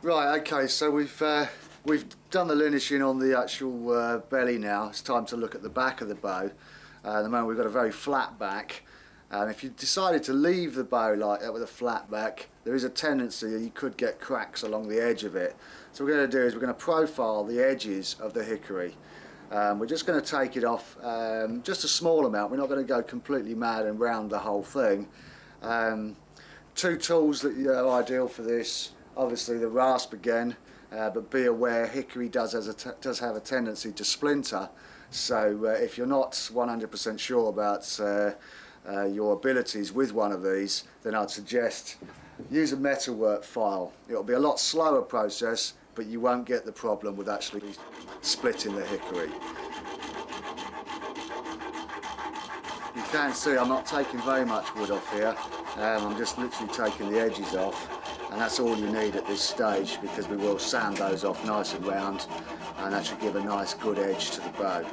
Right, okay, so we've done the linishing on the actual belly now. It's time to look at the back of the bow. At the moment we've got a very flat back. If you decided to leave the bow like that with a flat back, there is a tendency that you could get cracks along the edge of it. So what we're going to do is we're going to profile the edges of the hickory. We're just going to take it off just a small amount. We're not going to go completely mad and round the whole thing. Two tools that are ideal for this. Obviously the rasp again, but be aware hickory does have a tendency to splinter. So if you're not 100% sure about your abilities with one of these, then I'd suggest use a metalwork file. It'll be a lot slower process, but you won't get the problem with actually splitting the hickory. You can see I'm not taking very much wood off here. I'm just literally taking the edges off, and that's all you need at this stage, because we will sand those off nice and round, and that should give a nice good edge to the bow.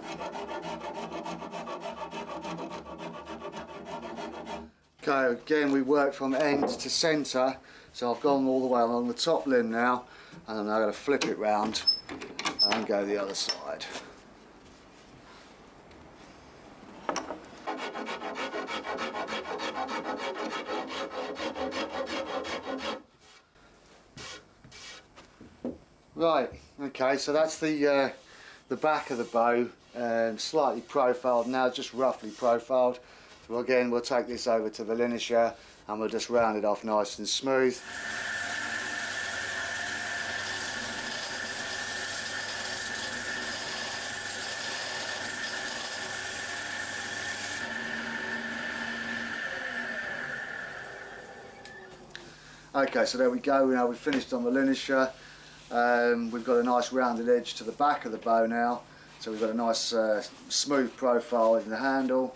Okay, again we work from end to centre, so I've gone all the way along the top limb now, and I'm now going to flip it round and go the other side. Right, okay, so that's the back of the bow, slightly profiled now, just roughly profiled. So again, we'll take this over to the linisher and we'll just round it off nice and smooth. Okay, so there we go. Now we've finished on the linisher. We've got a nice rounded edge to the back of the bow now, so we've got a nice smooth profile in the handle.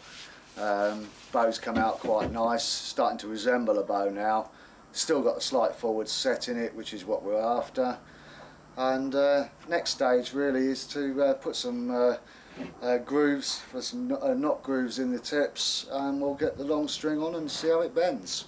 Bow's come out quite nice, starting to resemble a bow now. Still got a slight forward set in it, which is what we're after. And next stage really is to put some grooves, for some knot grooves in the tips, and we'll get the long string on and see how it bends.